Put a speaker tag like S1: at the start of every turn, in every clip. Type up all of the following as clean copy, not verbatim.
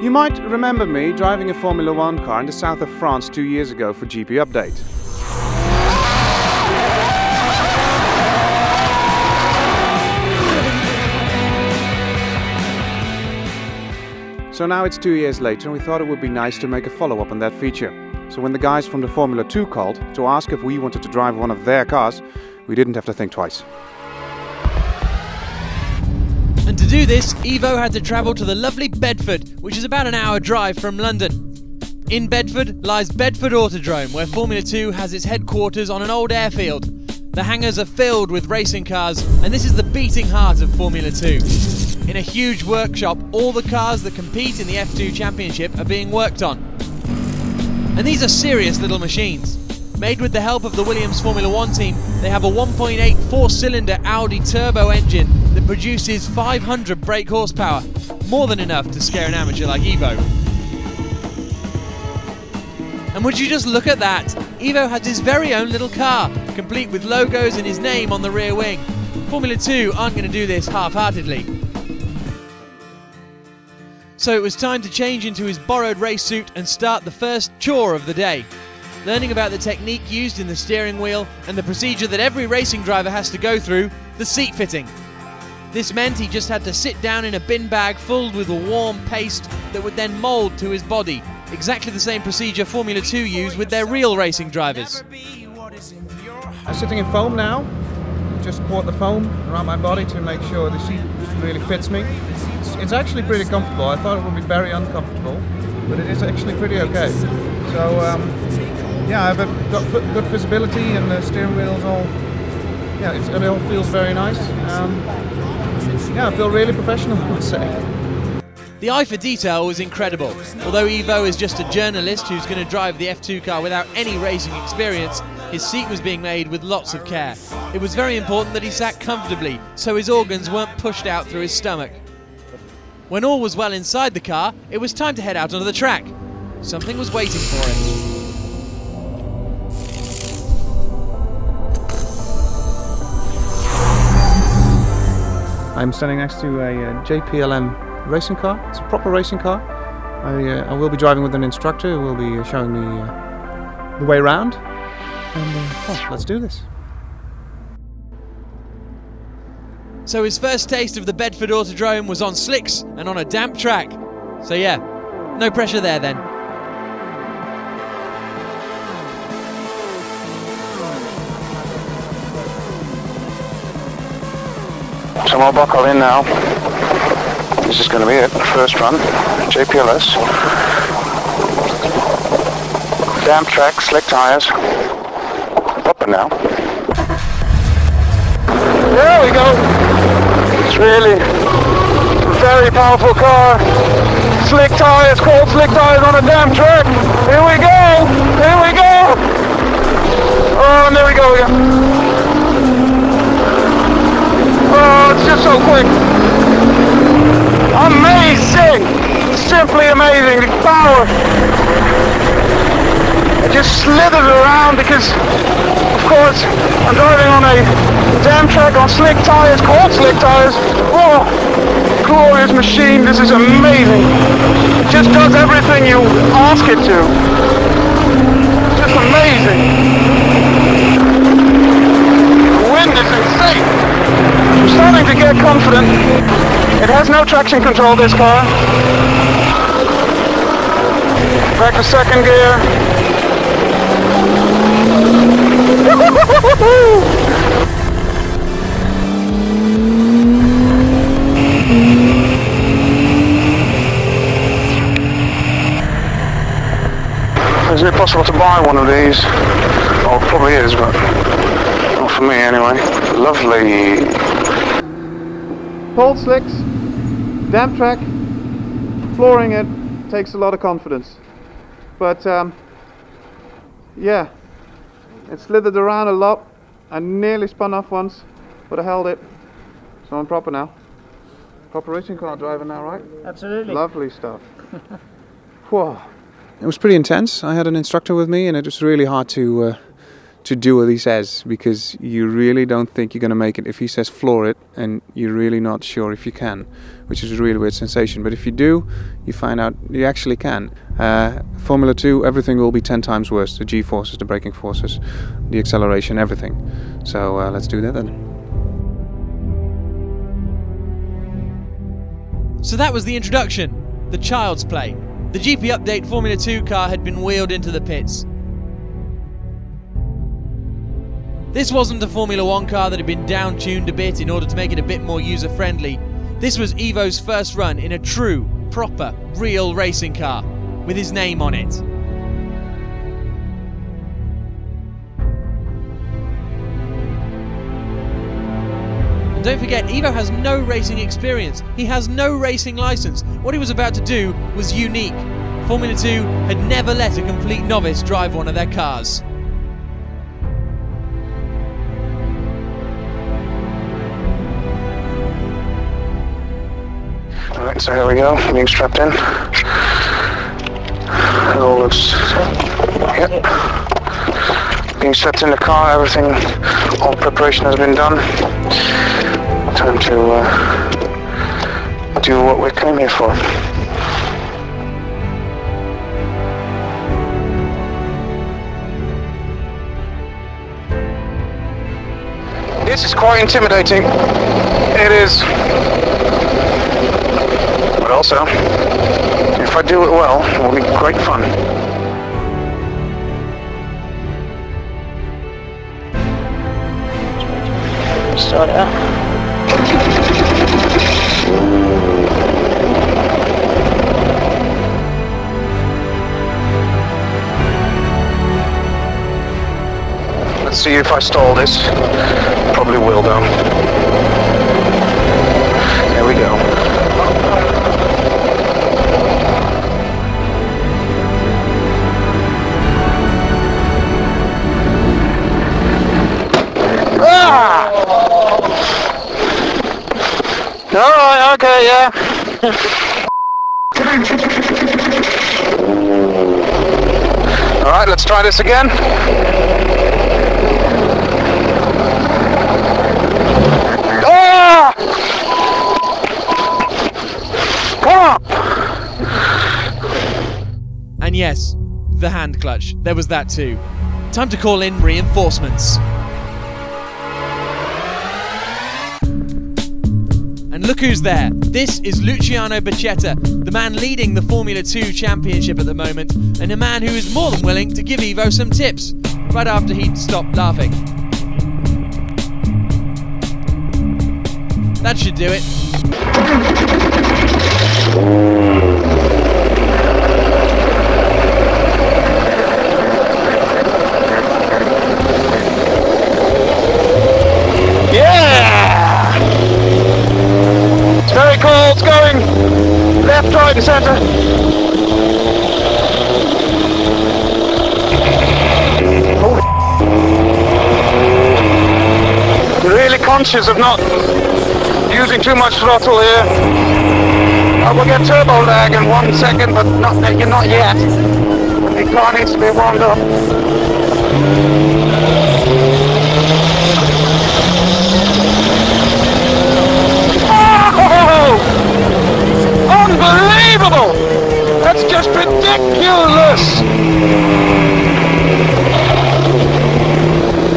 S1: You might remember me driving a Formula 1 car in the south of France 2 years ago for GPUpdate. So now it's 2 years later and we thought it would be nice to make a follow-up on that feature. So when the guys from the Formula 2 called to ask if we wanted to drive one of their cars, we didn't have to think twice.
S2: And to do this, Ivo had to travel to the lovely Bedford, which is about an hour drive from London. In Bedford lies Bedford Autodrome, where Formula 2 has its headquarters on an old airfield. The hangars are filled with racing cars, and this is the beating heart of Formula 2. In a huge workshop, all the cars that compete in the F2 Championship are being worked on. And these are serious little machines. Made with the help of the Williams Formula 1 team, they have a 1.8 four-cylinder Audi turbo engine that produces 500 brake horsepower, more than enough to scare an amateur like Ivo. And would you just look at that? Ivo has his very own little car, complete with logos and his name on the rear wing. Formula 2 aren't going to do this half-heartedly. So it was time to change into his borrowed race suit and start the first chore of the day. Learning about the technique used in the steering wheel and the procedure that every racing driver has to go through, the seat fitting. This meant he just had to sit down in a bin bag filled with a warm paste that would then mould to his body. Exactly the same procedure Formula 2 use with their real racing drivers.
S1: I'm sitting in foam now. Just poured the foam around my body to make sure the seat really fits me. It's actually pretty comfortable. I thought it would be very uncomfortable, but it is actually pretty okay. So yeah, I've got good visibility and the steering wheel's all, yeah, it all feels very nice. Yeah, I feel really professional, I must say.
S2: The eye for detail was incredible. Although Ivo is just a journalist who's going to drive the F2 car without any racing experience, his seat was being made with lots of care. It was very important that he sat comfortably, so his organs weren't pushed out through his stomach. When all was well inside the car, it was time to head out onto the track. Something was waiting for him.
S1: I'm standing next to a JPLM racing car. It's a proper racing car. I will be driving with an instructor who will be showing me the way around. And well, let's do this.
S2: So his first taste of the Bedford Autodrome was on slicks and on a damp track. So yeah, no pressure there then.
S3: So we'll buckle in now. This is going to be it, first run, JPLS. Damp track, slick tyres. Up now. There we go. It's really a very powerful car. Slick tyres, cold slick tyres on a damp track. Here we go. Here we go. Oh, and there we go again. Oh, it's just so quick. Amazing! Simply amazing. The power. It just slithered around because, of course, I'm driving on a damp track on slick tyres, cold slick tyres. Oh, glorious machine. This is amazing. It just does everything you ask it to. It's just amazing. The wind is insane. I'm starting to get confident. It has no traction control, this car. Back to second gear. Is it possible to buy one of these? Oh, it probably is, but not for me anyway. Lovely.
S1: Cold slicks, damp track, flooring it takes a lot of confidence. But yeah, it slithered around a lot. I nearly spun off once, but I held it. So I'm proper now. Proper racing car driver now, right?
S4: Absolutely.
S1: Lovely stuff. Whoa. It was pretty intense. I had an instructor with me and it was really hard to to do what he says, because you really don't think you're going to make it if he says floor it, and you're really not sure if you can, which is a really weird sensation. But if you do, you find out you actually can. Formula 2, everything will be 10 times worse. The G-forces, the braking forces, the acceleration, everything. So let's do that then.
S2: So that was the introduction, the child's play. The GPUpdate Formula 2 car had been wheeled into the pits. This wasn't a Formula 1 car that had been down-tuned a bit in order to make it a bit more user-friendly. This was Ivo's first run in a true, proper, real racing car, with his name on it. And don't forget, Ivo has no racing experience. He has no racing license. What he was about to do was unique. Formula 2 had never let a complete novice drive one of their cars.
S3: Alright, so here we go, being strapped in. It all looks... Yep. Being strapped in the car, everything, all preparation has been done. Time to do what we came here for. This is quite intimidating. It is. But also, if I do it well, it will be great fun. Start out. Let's see if I stall this. Probably will though. There we go. Alright, okay, yeah. Alright, let's try this again. Ah! Come on!
S2: And yes, the hand clutch. There was that too. Time to call in reinforcements. And look who's there. This is Luciano Becchetta, the man leading the Formula 2 championship at the moment, and a man who is more than willing to give Ivo some tips, right after he'd stopped laughing. That should do it.
S3: Very cool, it's going left, right and centre. Really conscious of not using too much throttle here. I will get turbo lag in 1 second, but not yet. The car needs to be warmed up. Unbelievable! That's just ridiculous!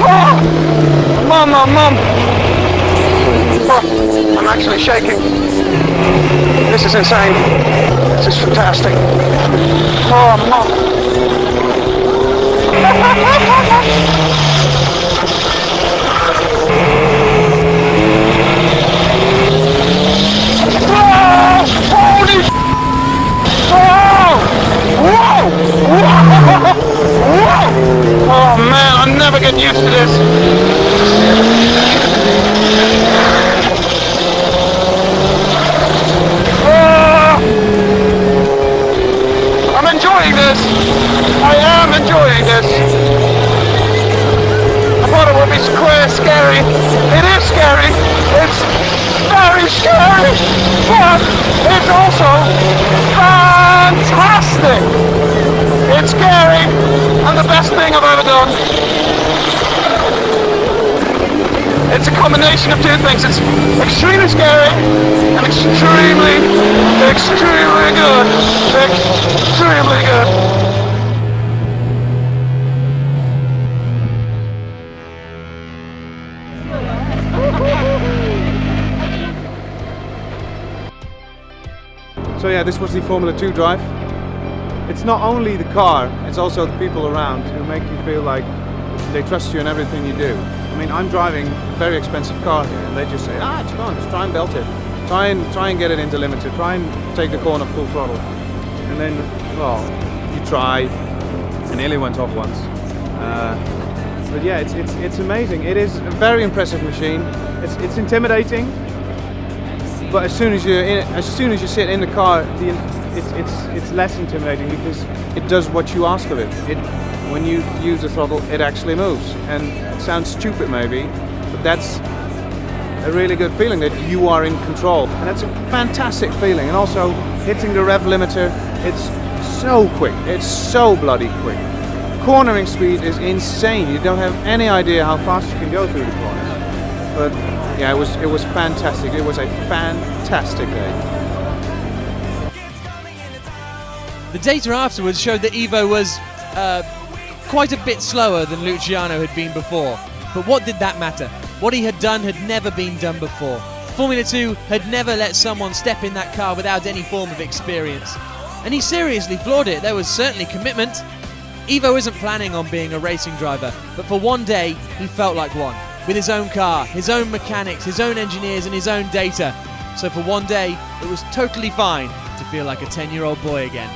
S3: Oh, mum. Oh, I'm actually shaking. This is insane. This is fantastic. Oh, mum. Holy whoa! Oh man, I'll never get used to this. I'm enjoying this. I am enjoying this. I thought it would be scary. It is scary. It's very scary, but it's also fantastic. It's scary and the best thing I've ever done. It's a combination of two things. It's extremely scary and extremely good. Extremely good.
S1: So yeah, this was the Formula 2 drive. It's not only the car, it's also the people around who make you feel like they trust you in everything you do. I mean, I'm driving a very expensive car here, and they just say, it's gone, just try and belt it. Try and get it into limiter, try and take the corner full throttle. And then, well, you try, and nearly went off once. But yeah, it's amazing. It is a very impressive machine. It's intimidating. But as soon as you sit in the car, it's less intimidating because it does what you ask of it. When you use the throttle, it actually moves. And it sounds stupid maybe, but that's a really good feeling that you are in control. And that's a fantastic feeling. And also hitting the rev limiter, it's so quick. It's so bloody quick. Cornering speed is insane. You don't have any idea how fast you can go through the corners. But yeah, it was fantastic. It was a fantastic day.
S2: The data afterwards showed that Ivo was quite a bit slower than Luciano had been before. But what did that matter? What he had done had never been done before. Formula 2 had never let someone step in that car without any form of experience. And he seriously floored it. There was certainly commitment. Ivo isn't planning on being a racing driver, but for one day he felt like one. With his own car, his own mechanics, his own engineers and his own data. So for one day, it was totally fine to feel like a 10-year-old boy again.